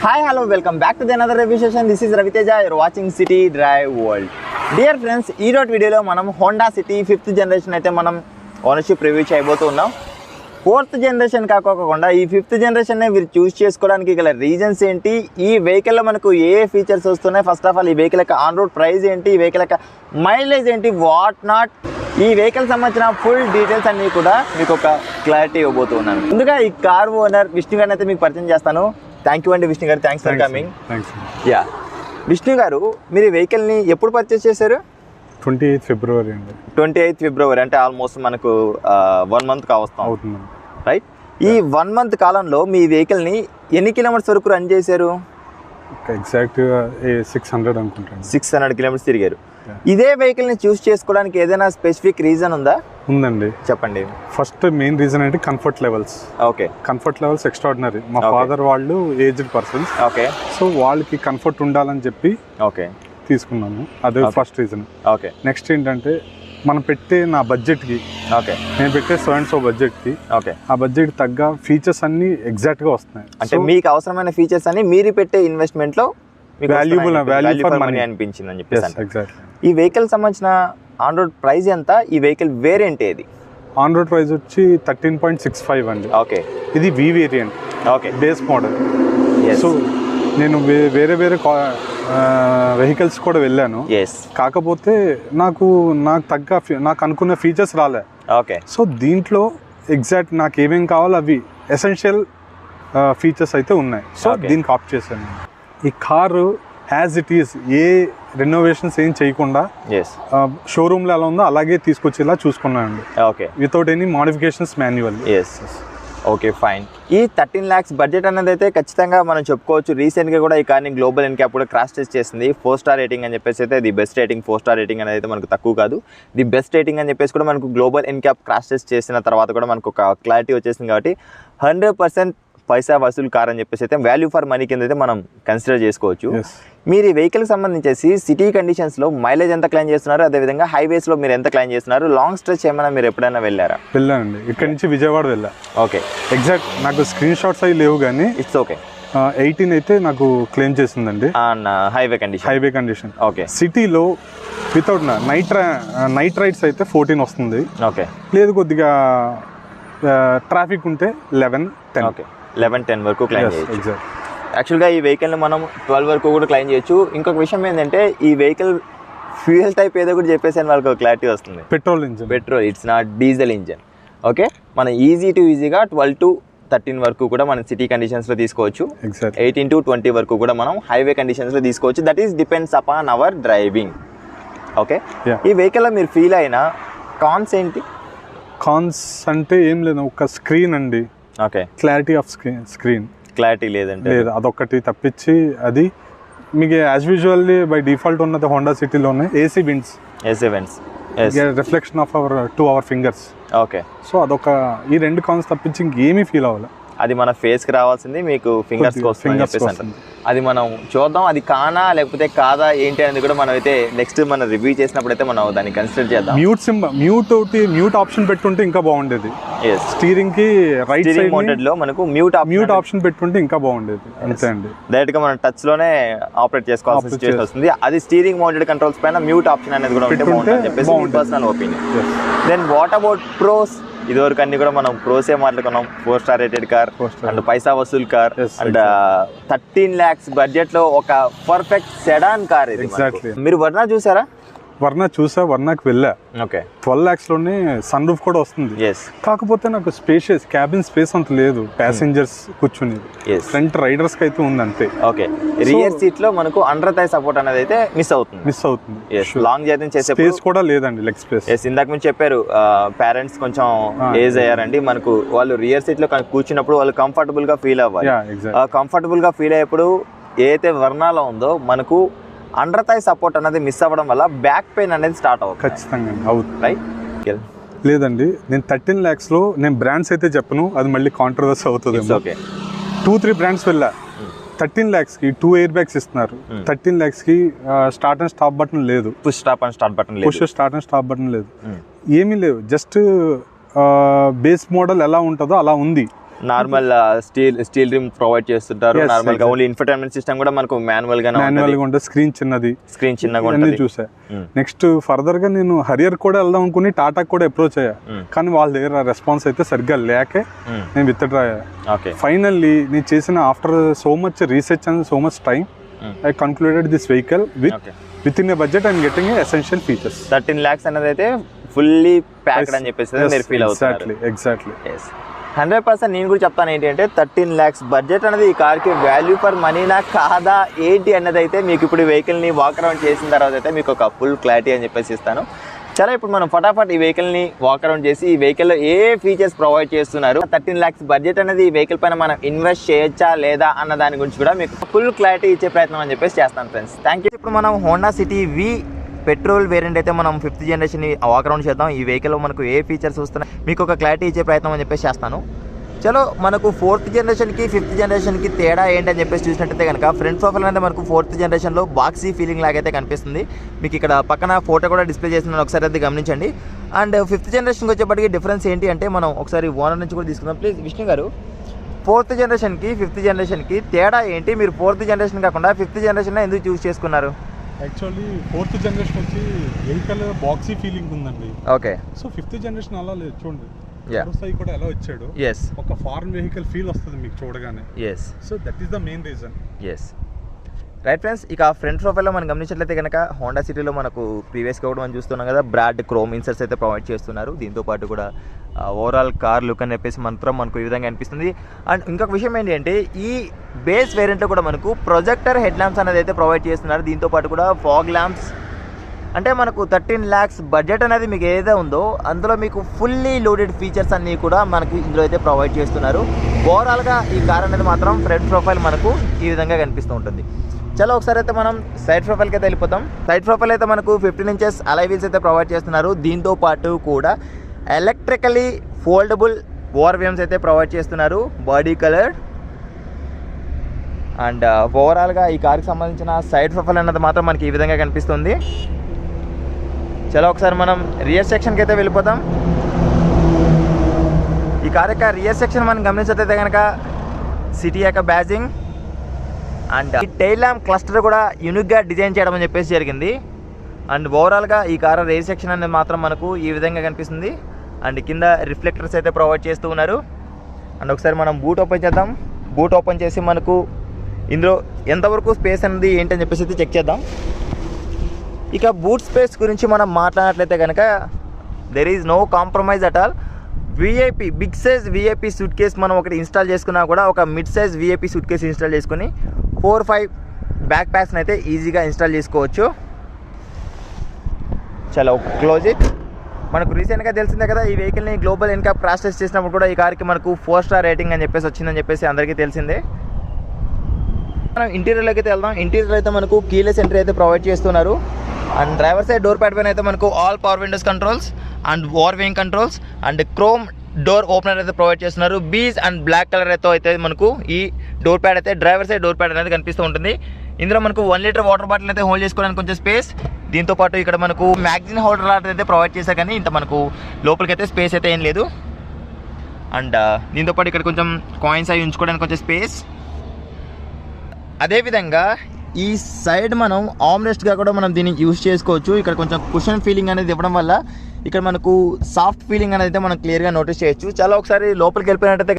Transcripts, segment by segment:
Hi, hello, welcome back to another review session. This is Raviteja. You're watching City Drive World. Dear friends, ee video lo manam Honda City 5th generation aithe manam ownership review cheyabothunna. 4th generation కాకుండా ఈ 5th generation నే మీరు చూస్ చేసుకోవడానికి గల reasons ఏంటి, ఈ vehicle లో మనకు ఏ ఫీచర్స్ వస్తున్నాయి, ఫస్ట్ ఆఫ్ ఆల్ ఈ వెహికల్ యొక్క ఆన్ రోడ్ ప్రైస్ ఏంటి, ఈ వెహికల్ యొక్క మైలేజ్ ఏంటి, వాట్ నాట్, ఈ వెహికల్ సంబంధించిన ఫుల్ డీటెయిల్స్ అన్ని కూడా మీకు ఒక క్లారిటీ ఇవ్వబోతున్నాను. ముందుగా ఈ కార్ ఓనర్ విష్ణు గారిని అయితే మీకు పరిచయం చేస్తాను. థ్యాంక్ యూ అండి విష్ణు గారు, thanks for coming. Yeah Vishnu గారు, మీరు ఈ వెహికల్ని ఎప్పుడు పర్చేస్ చేశారు? 28th February అండి. 28th February అంటే ఆల్మోస్ట్ మనకు 1 month కావస్తాం అవుతుంది, రైట్? ఈ 1 month కాలంలో మీ వెహికల్ని ఎన్ని కిలోమీటర్స్ వరకు రన్ చేశారు? ఎగ్జాక్ట్గా 600 అనుకుంటాను. 600 కిలోమీటర్స్ తిరిగారు. ఇదే వెహికల్ని చూస్ చేసుకోవడానికి ఏదైనా స్పెసిఫిక్ రీజన్ ఉందా? ఉందండి, చెప్పండి. ఫస్ట్ మెయిన్ రీజన్ అంటే comfort levels. Okay, comfort levels extraordinary. మా ఫాదర్ వాళ్ళు ఏజ్డ్ పర్సన్స్. ఓకే, సో వాళ్ళకి కంఫర్ట్ ఉండాలని చెప్పి ఓకే తీసుకున్నాను. అదే ఫస్ట్ రీజన్. ఓకే, నెక్స్ట్ ఏంటంటే మనం పెట్టే నా బడ్జెట్కి, ఓకే నేను పెట్టే సో బడ్జెట్కి, ఓకే ఆ బడ్జెట్ తగ్గ ఫీచర్స్ అన్ని ఎగ్జాక్ట్గా వస్తున్నాయి. అంటే మీకు అవసరమైన ఫీచర్స్ అన్ని మీరు పెట్టే ఇన్వెస్ట్మెంట్లో వాల్యూ ఫర్ మనీ అనిపించింది అని చెప్పేసి. ఎగ్జాక్ట్లీ. ఈ వెహికల్ సంబంధించిన ఆన్ రోడ్ ప్రైస్ ఎంత? ఈ వెహికల్ వేరియంట్ ఏది? ఆన్ రోడ్ ప్రైస్ వచ్చి 13.65 అండి. ఓకే, ఇది వి variant. Okay, base model. So నేను వేరే వెహికల్స్ కూడా వెళ్ళాను, కాకపోతే నాకు అనుకున్న ఫీచర్స్ రాలే. ఓకే, సో దీంట్లో ఎగ్జాక్ట్ నాకు ఏమేమి కావాలో అవి ఎసెన్షియల్ ఫీచర్స్ అయితే ఉన్నాయి. సో దీనికి ఆప్ట్ చేశాను. ఈ కారు యాజ్ ఇట్ ఈస్, ఏ రెనోవేషన్స్ ఏం చేయకుండా షోరూమ్లో ఎలా ఉందో అలాగే తీసుకొచ్చేలా చూసుకున్నానండి. Okay, without any modifications manual. Okay, fine. ఈ 13 lakhs బడ్జెట్ అనేది అయితే ఖచ్చితంగా మనం చెప్పుకోవచ్చు. రీసెంట్గా కూడా ఈ కార్ని గ్లోబల్ ఎన్క్యాప్ కూడా క్రాష్ టెస్ట్ చేసింది. 4 star రేటింగ్ అని చెప్పేసి అయితే the best rating. 4 star rating అనేది అయితే మనకు తక్కువ కాదు, ది బెస్ట్ రేటింగ్ అని చెప్పేసి కూడా మనకు గ్లోబల్ ఎన్క్యాప్ క్రాష్ టెస్ట్ చేసిన తర్వాత కూడా మనకు ఒక క్లారిటీ వచ్చేసింది. కాబట్టి 100% పైసా వసూలు కార్ అని చెప్పేసి అయితే వాల్యూ ఫర్ మనీ కింద అయితే మనం కన్సిడర్ చేసుకోవచ్చు. మీరు ఈ వెహికల్కి సంబంధించేసి సిటీ కండిషన్స్లో మైలేజ్ ఎంత క్లైమ్ చేస్తున్నారు, అదేవిధంగా హైవేస్లో మీరు ఎంత క్లైమ్ చేస్తున్నారు, లాంగ్ స్ట్రెచ్ ఏమైనా మీరు ఎప్పుడైనా వెళ్ళానండి. ఇక్కడ నుంచి విజయవాడ వెళ్ళా. ఓకే, ఎగ్జాక్ట్ నాకు స్క్రీన్ షాట్స్ అవి లేవు, కానీ ఇట్స్ ఓకే. 18 అయితే నాకు క్లెయిమ్ చేసిందండి హైవే కండిషన్. ఓకే, సిటీలో వితౌట్ నైట్ రైడ్స్ అయితే 14 వస్తుంది. ఓకే, లేదు కొద్దిగా ట్రాఫిక్ ఉంటే 11-10. ఓకే, 11-10 వరకు క్లైమ్ చేయొచ్చు. యాక్చువల్గా ఈ వెహికల్ని మనం 12 వరకు కూడా క్లైమ్ చేయొచ్చు. ఇంకొక విషయం ఏంటంటే ఈ వెహికల్ ఫ్యూయల్ టైప్ ఏదో కూడా చెప్పేసి వాళ్ళకి ఒక క్లారిటీ వస్తుంది. Petrol, it's not diesel engine. Okay, మనం ఈజీగా 12 to 13 వరకు కూడా మనం సిటీ కండిషన్స్లో తీసుకోవచ్చు. 18 to 20 వరకు కూడా మనం హైవే కండిషన్స్లో తీసుకోవచ్చు. That is depends upon our driving. Okay, ఈ వెహికల్లో మీరు ఫీల్ అయిన కాన్స్ ఏంటి? కాన్స్ అంటే ఏం లేదు, ఒక స్క్రీన్ అండి. Okay, clarity off screen clarity లేదు, అదొకటి తప్పించి అది మీకు యాజ్ యూజువల్లీ బై డిఫాల్ట్ ఉన్నది హోండా సిటీలోనే AC vents reflection of our fingers. Okay, so అదొక ఈ 2 కాన్స్ తప్పించి ఇంకేమీ ఫీల్ అవ్వాలి. అది మన ఫేస్కి రావాల్సింది మీకు ఫింగర్స్కి వస్తుంది. అది మనం చూద్దాం, అది కానా లేకపోతే కాదా ఏంటి అనేది కూడా మనం అయితే నెక్స్ట్ మనం రివ్యూ చేసినప్పుడు అయితే మనం దాన్ని కన్సిడర్ చేద్దాం. మ్యూట్ ఆప్షన్ పెట్టుంటే ఇంకా బాగుండేది. స్టీరింగ్ కి రైట్ సైడ్ మౌంటెడ్ లో మనకు మ్యూట్ ఆప్షన్ పెట్టుంటే ఇంకా బాగుండేది. అంతే అండి, డైరెక్ట్ గా మనం టచ్ లోనే ఆపరేట్ చేసుకోవాల్సిన సిచువేషన్ వస్తుంది. అది స్టీరింగ్ మౌంటెడ్ కంట్రోల్స్ పైన మ్యూట్ ఆప్షన్ అనేది కూడా ఉంటే బాగుంటుంది చెప్పేసి personal opinion. Then what about pros? ఇదివరకు అన్ని కూడా మనం ప్రోసే మాట్లాడుకున్నాం. 4 star rated car and paisa vasool car and 13 lakhs budget లో ఒక పర్ఫెక్ట్ సెడాన్ కార్ ఇది. మీరు వర్నా చూసారా? వర్నాకి వెళ్ళా. ఓకే, 12 lakhs లోనే సన్ రూఫ్ కూడా వస్తుంది. కాకపోతే నాకు స్పేషియస్ క్యాబిన్ స్పేస్ అంత లేదు ప్యాసింజర్స్ కూర్చునేది. ఫ్రంట్ రైడర్స్ కి అయితే ఉంది అంతే. ఓకే, రియర్ సీట్ లో మనకు అండర్ థై సపోర్ట్ అనేది అయితే మిస్ అవుతుంది. లాంగ్ జర్నీ చేసే స్పేస్ కూడా లేదండి, లెగ్ స్పేస్. ఇందాక మీరు చెప్పారు పేరెంట్స్ కొంచెం ఏజ్ అయ్యారండి, మనకు వాళ్ళు రియర్ సీట్ లో కూర్చున్నప్పుడు వాళ్ళు కంఫర్టబుల్ గా ఫీల్ అవ్వాలి. కంఫర్టబుల్ గా ఫీల్ అయ్యేప్పుడు ఏదైతే వర్ణాలో ఉందో మనకు అండర్ థై సపోర్ట్ అనేది మిస్ అవ్వడం వల్ల బ్యాక్ పెయిన్ అనేది స్టార్ట్ అవుతుంది. ఖచ్చితంగా అవుతుంది. లేదండి, నేను 13 lakhs లో నేను బ్రాండ్స్ అయితే చెప్పను, అది మళ్ళీ కాంట్రవర్సీ అవుతుంది. 2-3 బ్రాండ్స్ వెళ్ళా. 13 lakhs కి 2 ఎయిర్ బ్యాగ్స్ ఇస్తున్నారు. 13 lakhs కి స్టార్ట్ అండ్ స్టాప్ బటన్ లేదు, push start and stop button లేదు, ఏమీ లేవు. జస్ట్ బేస్ మోడల్ ఎలా ఉంటుందో అలా ఉంది. నార్మల్ స్టీల్ రిమ్ ప్రొవైడ్ చేస్తుంటారు. నార్మల్ గా ఓన్లీ ఇన్ఫర్టైన్మెంట్ సిస్టమ్ కూడా మనకు మాన్యువల్ గా ఉంటుంది. స్క్రీన్ చిన్నగా ఉంటుంది చూసా. నెక్స్ట్ ఫర్దర్ గా నేను హరియర్ కూడా వెళ్దాం అనుకుని టాటా కూడా అప్రోచ్ అయ్యా, కానీ వాళ్ళ దగ్గర రెస్పాన్స్ అయితే సరిగ్గా లేకే నేను విత్డ్రా అయ్యా. ఫైనల్లీ నేను చేసిన after so much research and so much time I concluded this vehicle within a budget and getting a essential features. 13 lakhs అనేది అయితే ఫుల్లీ ప్యాక్డ్ అని చెప్పేసి మీరు ఫీల్ అవుతారు. ఎగ్జాక్ట్లీ 100% నేను కూడా చెప్తాను ఏంటి అంటే 13 lakhs బడ్జెట్ అనేది ఈ కార్కి వాల్యూ ఫర్ మనీనా కాదా ఏంటి అన్నది అయితే మీకు ఇప్పుడు ఈ వెహికల్ని వాక్ అరౌండ్ చేసిన తర్వాత అయితే మీకు ఒక ఫుల్ క్లారిటీ అని చెప్పేసి ఇస్తాను. చాలా ఇప్పుడు మనం ఫటాఫట్ ఈ వెహికల్ని వాక్ అరౌండ్ చేసి ఈ వెహికల్లో ఏ ఫీచర్స్ ప్రొవైడ్ చేస్తున్నారు, 13 lakhs బడ్జెట్ అనేది ఈ వెహికల్ పైన మనం ఇన్వెస్ట్ చేయొచ్చా లేదా అన్న దాని గురించి కూడా మీకు ఫుల్ క్లారిటీ ఇచ్చే ప్రయత్నం అని చెప్పేసి చేస్తాను ఫ్రెండ్స్. Thank you. ఇప్పుడు మనం హోండా సిటీ వి పెట్రోల్ వేరియంట్ అయితే మనం 5th జనరేషన్ వాక్ అరౌండ్ చేద్దాం. ఈ వెహికల్లో మనకు ఏ ఫీచర్స్ వస్తున్నాయి మీకు ఒక క్లారిటీ ఇచ్చే ప్రయత్నం అని చెప్పేసి చేస్తాను. చలో మనకు 4th జనరేషన్కి 5th జనరేషన్కి తేడా ఏంటని చెప్పేసి చూసినట్టయితే కనుక ఫ్రంట్ ప్రొఫైల్ అనేది మనకు 4th జనరేషన్లో బాక్సీ ఫీలింగ్ లాగైతే కనిపిస్తుంది. మీకు ఇక్కడ పక్కన ఫోటో కూడా డిస్ప్లే చేస్తున్నాను, ఒకసారి అది గమనించండి. అండ్ 5th జనరేషన్కి వచ్చేప్పటికి డిఫరెన్స్ ఏంటి అంటే మనం ఒకసారి ఓనర్ నుంచి కూడా తీసుకుందాం ప్లీజ్. విష్ణు గారు, 4th జనరేషన్కి 5th జనరేషన్కి తేడా ఏంటి? మీరు 4th జనరేషన్ కాకుండా 5th జనరేషన్ ఎందుకు చూస్ చేసుకున్నారు? యాక్చువల్లీ 4th జనరేషన్ వచ్చి వెహికల్ బాక్సీ ఫీలింగ్ ఉందండి. ఓకే. సో 5th జనరేషన్ అలా లేదు చూడండి, కూడా ఎలా వచ్చాడు, ఒక ఫారెన్ వెహికల్ ఫీల్ వస్తుంది మీకు చూడగానే. So that is the main reason. Right friends, ఇక ఫ్రంట్ ప్రొఫైల్లో మనం గమనించినట్లయితే కనుక హోండా సిటీలో మనకు ప్రీవియస్గా కూడా మనం చూస్తున్నాం కదా, బ్రాడ్ క్రోమ్ ఇన్సర్ట్స్ అయితే ప్రొవైడ్ చేస్తున్నారు. దీంతోపాటు కూడా ఓవరాల్ కార్ లుక్ అని చెప్పేసి మాత్రం మనకు ఈ విధంగా అనిపిస్తుంది. అండ్ ఇంకొక విషయం ఏంటి అంటే ఈ బేస్ వేరియంట్లో కూడా మనకు ప్రొజెక్టర్ హెడ్ ల్యాంప్స్ అనేది అయితే ప్రొవైడ్ చేస్తున్నారు. దీంతోపాటు కూడా ఫాగ్ ల్యాంప్స్. అంటే మనకు 13 lakhs బడ్జెట్ అనేది మీకు ఏదైతే ఉందో అందులో మీకు ఫుల్లీ లోడెడ్ ఫీచర్స్ అన్నీ కూడా మనకి ఇందులో అయితే ప్రొవైడ్ చేస్తున్నారు. ఓవరాల్గా ఈ కార్ అనేది మాత్రం ఫ్రంట్ ప్రొఫైల్ మనకు ఈ విధంగా కనిపిస్తూ ఉంటుంది. చలో ఒకసారి అయితే మనం సైడ్ ప్రొఫైల్కి అయితే వెళ్ళిపోతాం. సైడ్ ప్రొఫైల్ అయితే మనకు 15 inches అలై వీల్స్ అయితే ప్రొవైడ్ చేస్తున్నారు. దీంతో పాటు కూడా ఎలక్ట్రికలీ ఫోల్డబుల్ ఓవర్ వీమ్స్ అయితే ప్రొవైడ్ చేస్తున్నారు, బాడీ కలర్. అండ్ ఓవరాల్గా ఈ కార్కి సంబంధించిన సైడ్ ప్రొఫైల్ అన్నది మాత్రం మనకి ఈ విధంగా కనిపిస్తుంది. చలో ఒకసారి మనం రియర్ సెక్షన్కి అయితే వెళ్ళిపోతాం. ఈ కార్ యొక్క రియర్ సెక్షన్ మనం గమనించినట్లయితే కనుక సిటీ యొక్క బ్యాజింగ్ అండ్ ఈ టైల్ ల్యాంప్ క్లస్టర్ కూడా యూనిక్గా డిజైన్ చేయడం అని చెప్పేసి జరిగింది. అండ్ ఓవరాల్గా ఈ కార్ రియర్ సెక్షన్ అనేది మాత్రం మనకు ఈ విధంగా కనిపిస్తుంది. అండ్ కింద రిఫ్లెక్టర్స్ అయితే ప్రొవైడ్ చేస్తూ ఉన్నారు. అండ్ ఒకసారి మనం బూట్ ఓపెన్ చేద్దాం. బూట్ ఓపెన్ చేసి మనకు ఇందులో ఎంతవరకు స్పేస్ అనేది ఏంటని చెప్పేసి అయితే చెక్ చేద్దాం. ఇక బూట్ స్పేస్ గురించి మనం మాట్లాడినట్లయితే కనుక there is no compromise at all. VIP big size VIP suit case మనం ఒకటి ఇన్స్టాల్ చేసుకున్నా కూడా ఒక mid size VIP suit case install చేసుకుని 4-5 బ్యాక్ ప్యాక్స్ని అయితే ఈజీగా ఇన్స్టాల్ చేసుకోవచ్చు. చలో క్లోజ్ ఇట్. మనకు రీసెంట్గా తెలిసిందే కదా ఈ వెహికల్ని గ్లోబల్ ఎన్కాప్ క్రాష్ టెస్ట్ చేసినప్పుడు కూడా ఈ కార్కి మనకు 4 star రేటింగ్ అని చెప్పేసి వచ్చిందని చెప్పేసి అందరికీ తెలిసిందే. మనం ఇంటీరియర్లోకి అయితే వెళ్దాం. ఇంటీరియర్ అయితే మనకు కీలెస్ ఎంట్రీ అయితే ప్రొవైడ్ చేస్తున్నారు. And driver side door pad పైన అయితే మనకు all power Windows controls and over wing controls and chrome door opener అయితే ప్రొవైడ్ చేస్తున్నారు. బీజ్ అండ్ బ్లాక్ కలర్ అయితే మనకు ఈ డోర్ ప్యాడ్ అయితే డ్రైవర్ సైడ్ డోర్ ప్యాడ్ అనేది కనిపిస్తూ ఉంటుంది. ఇందులో మనకు 1 liter వాటర్ బాటిల్ అయితే హోల్డ్ చేసుకోవడానికి కొంచెం స్పేస్. దీంతోపాటు ఇక్కడ మనకు మ్యాగజైన్ హోల్డర్ లాంటిది అయితే ప్రొవైడ్ చేశారు, కానీ ఇంత మనకు లోపలికి అయితే స్పేస్ అయితే ఏం లేదు. అండ్ దీంతోపాటు ఇక్కడ కొంచెం కాయిన్స్ అవి ఉంచుకోవడానికి కొంచెం స్పేస్. అదేవిధంగా ఈ సైడ్ మనం ఆమ్రెస్ట్గా కూడా మనం దీన్ని యూజ్ చేసుకోవచ్చు. ఇక్కడ కొంచెం కుషన్ ఫీలింగ్ అనేది ఇవ్వడం వల్ల ఇక్కడ మనకు సాఫ్ట్ ఫీలింగ్ అనేది అయితే మనం క్లియర్గా నోటీస్ చేయొచ్చు. చాలా ఒకసారి లోపలికి వెళ్ళిపోయినట్టయితే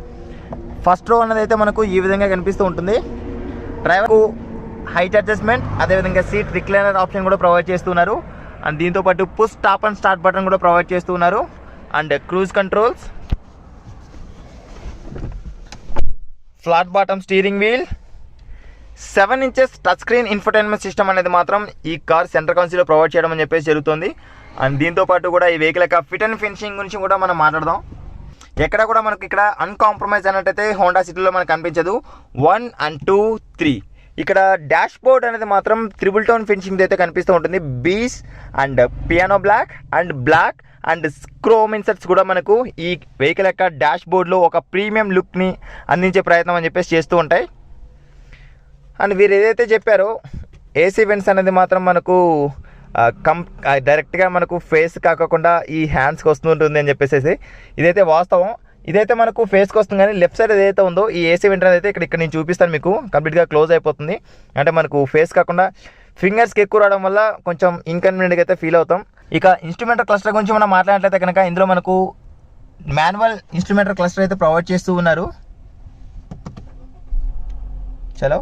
ఫస్ట్ రో అనేది అయితే మనకు ఈ విధంగా కనిపిస్తూ ఉంటుంది. డ్రైవర్కు హైట్ అడ్జస్ట్మెంట్, అదేవిధంగా సీట్ రిక్లైనర్ ఆప్షన్ కూడా ప్రొవైడ్ చేస్తున్నారు. అండ్ దీంతోపాటు push stop and start button కూడా ప్రొవైడ్ చేస్తున్నారు. And cruise controls, flat bottom steering wheel, 7 inches touch screen infotainment system అనేది మాత్రం ఈ కార్ సెంటర్ కౌన్సిల్లో ప్రొవైడ్ చేయడం అని చెప్పేసి జరుగుతుంది. అండ్ దీంతోపాటు కూడా ఈ వెహికల్ యొక్క ఫిట్ అండ్ ఫినిషింగ్ గురించి కూడా మనం మాట్లాడదాం. ఎక్కడ కూడా మనకు ఇక్కడ అన్కాంప్రమైజ్ అన్నట్టయితే హోండా సిటీలో మనకు కనిపించదు. 1 and 2, 3 ఇక్కడ డాష్ బోర్డ్ అనేది మాత్రం 3 tone ఫినిషింగ్ అయితే కనిపిస్తూ ఉంటుంది. Beige and piano black and black and chrome inserts కూడా మనకు ఈ వెహికల్ యొక్క డాష్ బోర్డ్లో ఒక ప్రీమియం లుక్ని అందించే ప్రయత్నం అని చెప్పేసి చేస్తూ ఉంటాయి. అండ్ వీరు ఏదైతే చెప్పారో ఏసీ వెంట్స్ అనేది మాత్రం మనకు డైరెక్ట్గా మనకు ఫేస్ కాకుండా ఈ హ్యాండ్స్కి వస్తుంటుంది అని చెప్పేసి ఇదైతే వాస్తవం. ఇదైతే మనకు ఫేస్కి వస్తుంది, కానీ లెఫ్ట్ సైడ్ ఏదైతే ఉందో ఈ ఏసీ వెంటర్ అయితే ఇక్కడ నేను చూపిస్తాను మీకు, కంప్లీట్గా క్లోజ్ అయిపోతుంది. అంటే మనకు ఫేస్ కాకుండా ఫింగర్స్కి ఎక్కువ రావడం వల్ల కొంచెం ఇన్కన్వీనియంట్గా అయితే ఫీల్ అవుతాం. ఇక ఇన్స్ట్రుమెంటల్ క్లస్టర్ గురించి మనం మాట్లాడినట్లయితే కనుక ఇందులో మనకు మాన్యువల్ ఇన్స్ట్రుమెంటల్ క్లస్టర్ అయితే ప్రొవైడ్ చేస్తూ ఉన్నారు. చలో,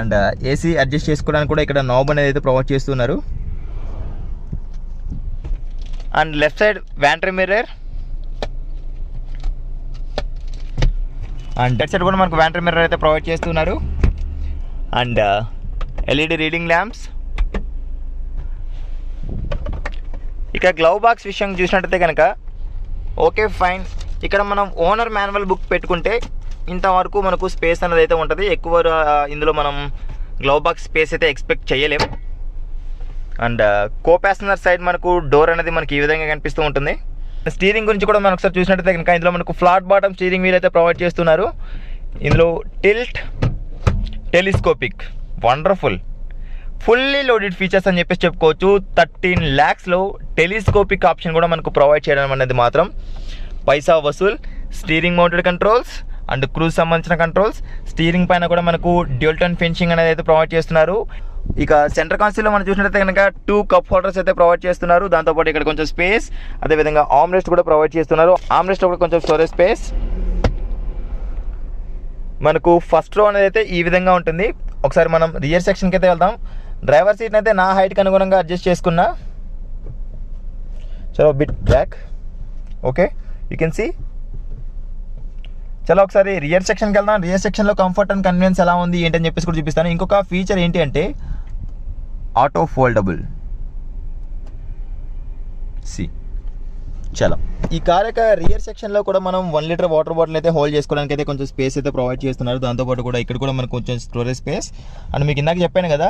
అండ్ ఏసీ అడ్జస్ట్ చేసుకోవడానికి కూడా ఇక్కడ నాబ్ అనేది అయితే ప్రొవైడ్ చేస్తున్నారు. And left side vanity mirror, and right side కూడా మనకు వ్యాంట్రీ మిర్రర్ అయితే ప్రొవైడ్ చేస్తున్నారు. And L E D reading lamps. ఇక గ్లవ్ బాక్స్ విషయం చూసినట్టయితే కనుక ఓకే ఫైన్, ఇక్కడ మనం ఓనర్ మాన్యువల్ బుక్ పెట్టుకుంటే ఇంతవరకు మనకు స్పేస్ అనేది అయితే ఉంటుంది. ఎక్కువ ఇందులో మనం గ్లవ్ బాక్స్ స్పేస్ అయితే ఎక్స్పెక్ట్ చేయలేము. అండ్ కో ప్యాసింజర్ సైడ్ మనకు డోర్ అనేది మనకి ఈ విధంగా కనిపిస్తూ ఉంటుంది. స్టీరింగ్ గురించి కూడా మనం ఒకసారి చూసినట్టయితే కనుక ఇందులో మనకు ఫ్లాట్ బాటమ్ స్టీరింగ్ వీల్ అయితే ప్రొవైడ్ చేస్తున్నారు. ఇందులో tilt, telescopic, wonderful, fully loaded features అని చెప్పేసి చెప్పుకోవచ్చు. 13 lakhsలో టెలిస్కోపిక్ ఆప్షన్ కూడా మనకు ప్రొవైడ్ చేయడం అనేది మాత్రం paisa vasool. Steering mounted controls and cruise సంబంధించిన కంట్రోల్స్. స్టీరింగ్ పైన కూడా మనకు డ్యూల్ టోన్ ఫినిషింగ్ అనేది అయితే ప్రొవైడ్ చేస్తున్నారు. ఇక సెంటర్ కాన్సోల్లో మనం చూసినట్లయితే కనుక 2 కప్ హోల్డర్స్ అయితే ప్రొవైడ్ చేస్తున్నారు. దాంతోపాటు ఇక్కడ కొంచెం స్పేస్, అదేవిధంగా ఆర్మ్రెస్ట్ కూడా ప్రొవైడ్ చేస్తున్నారు. ఆర్మ్రెస్ట్ కూడా కొంచెం స్టోరేజ్ స్పేస్. మనకు ఫస్ట్ రో అనేది అయితే ఈ విధంగా ఉంటుంది. ఒకసారి మనం రియర్ సెక్షన్కి అయితే వెళ్దాం. డ్రైవర్ సీట్ని అయితే నా హైట్కి అనుగుణంగా అడ్జస్ట్ చేసుకున్నా. చలో bit back, okay you can see. చలో ఒకసారి రియర్ సెక్షన్కి వెళ్దాం. రియర్ సెక్షన్లో కంఫర్ట్ అండ్ కన్వీనియన్స్ ఎలా ఉంది ఏంటని చెప్పేసి కూడా చూపిస్తాను. ఇంకొక ఫీచర్ ఏంటి అంటే ఆటో ఫోల్డబుల్. సి చలో, ఈ కార్ యొక్క రియర్ సెక్షన్లో కూడా మనం 1 లీటర్ వాటర్ బాటిల్ అయితే హోల్డ్ చేసుకోవడానికి అయితే కొంచెం స్పేస్ అయితే ప్రొవైడ్ చేస్తున్నారు. దాంతోపాటు కూడా ఇక్కడ కూడా మనకు కొంచెం స్టోరేజ్ స్పేస్. అండ్ మీకు ఇందాక చెప్పాను కదా,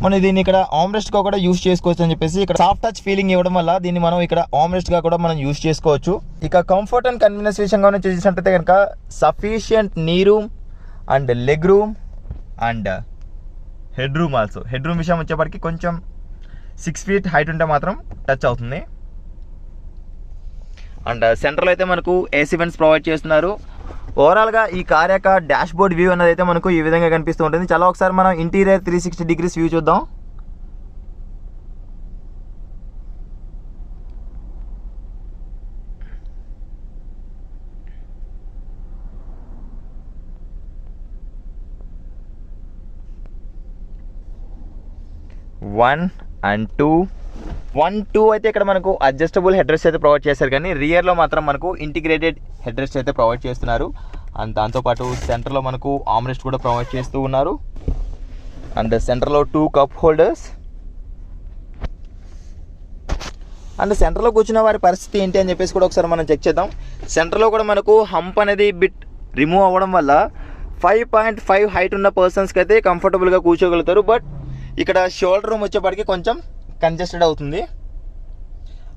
మనం దీన్ని ఇక్కడ ఆర్మ్రెస్ట్గా కూడా యూస్ చేసుకోవచ్చు అని చెప్పేసి. ఇక్కడ సాఫ్ట్ టచ్ ఫీలింగ్ ఇవ్వడం వల్ల దీన్ని మనం ఇక్కడ ఆర్మ్రెస్ట్గా కూడా మనం యూస్ చేసుకోవచ్చు. ఇక కంఫర్ట్ అండ్ కన్వీనియన్స్ విషయంగా చూసినట్టయితే కనుక సఫిషియంట్ నీ room and leg room and head room also. Head room విషయం వచ్చేప్పటికి కొంచెం 6 feet హైట్ ఉంటే మాత్రం టచ్ అవుతుంది. అండ్ సెంటర్లో అయితే మనకు ఏసీ వెంట్స్ ప్రొవైడ్ చేస్తున్నారు. ఓవరాల్గా ఈ కార్ యొక్క డాష్ బోర్డ్ వ్యూ అనేది అయితే మనకు ఈ విధంగా కనిపిస్తూ ఉంటుంది. చాలా ఒకసారి మనం ఇంటీరియర్ 360 degrees వ్యూ చూద్దాం. వన్ అండ్ టూ అయితే ఇక్కడ మనకు అడ్జస్టబుల్ హెడ్ రెస్ట్ అయితే ప్రొవైడ్ చేశారు, కానీ రియర్లో మాత్రం మనకు ఇంటిగ్రేటెడ్ హెడ్ రెస్ట్ అయితే ప్రొవైడ్ చేస్తున్నారు. అండ్ దాంతోపాటు సెంటర్లో మనకు ఆర్మ్రెస్ట్ కూడా ప్రొవైడ్ చేస్తూ ఉన్నారు. అండ్ సెంటర్లో 2 కప్ హోల్డర్స్. అండ్ సెంటర్లో కూర్చున్న వారి పరిస్థితి ఏంటి అని చెప్పేసి కూడా ఒకసారి మనం చెక్ చేద్దాం. సెంటర్లో కూడా మనకు హంప్ అనేది బిట్ రిమూవ్ అవ్వడం వల్ల 5.5 హైట్ ఉన్న పర్సన్స్కి అయితే కంఫర్టబుల్గా కూర్చోగలుగుతారు. బట్ ఇక్కడ షోల్డర్ రూమ్ వచ్చేప్పటికి కొంచెం కంజెస్టెడ్ అవుతుంది.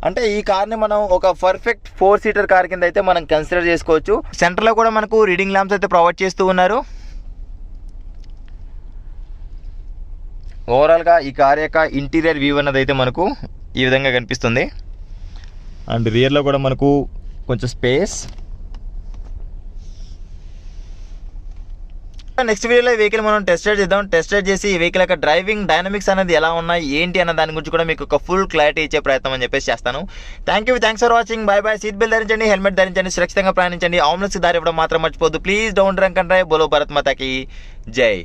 అంటే ఈ కార్ని మనం ఒక పర్ఫెక్ట్ 4-seater కార్ కింద అయితే మనం కన్సిడర్ చేసుకోవచ్చు. సెంటర్లో కూడా మనకు రీడింగ్ ల్యాంప్స్ అయితే ప్రొవైడ్ చేస్తూ ఉన్నారు. ఓవరాల్గా ఈ కార్ యొక్క ఇంటీరియర్ వ్యూ అన్నది అయితే మనకు ఈ విధంగా కనిపిస్తుంది. అండ్ రియర్లో కూడా మనకు కొంచెం స్పేస్. నెక్స్ట్ వీడియోలో ఈ వెహికల్ మనం టెస్ట్ రైడ్ చేద్దాం. టెస్ట్ రైడ్ చేసి ఈ వెహికల్ యొక్క డ్రైవింగ్ డైనమిక్స్ అనేది ఎలా ఉన్నాయి ఏంటి అన్న దాని గురించి కూడా మీకు ఒక ఫుల్ క్లారిటీ ఇచ్చే ప్రయత్నం అని చెప్పేసి చేస్తాను. Thanks for watching. Bye bye. Seat belt ధరించండి, హెల్మెట్ ధరించండి, సురక్షితంగా ప్రయాణించండి. ఆంబులెన్స్ దారి ఇవ్వడం మాత్రం మర్చిపోద్దు. Please don't drunk and drive. బోలో భారత్ మాతాకి జై.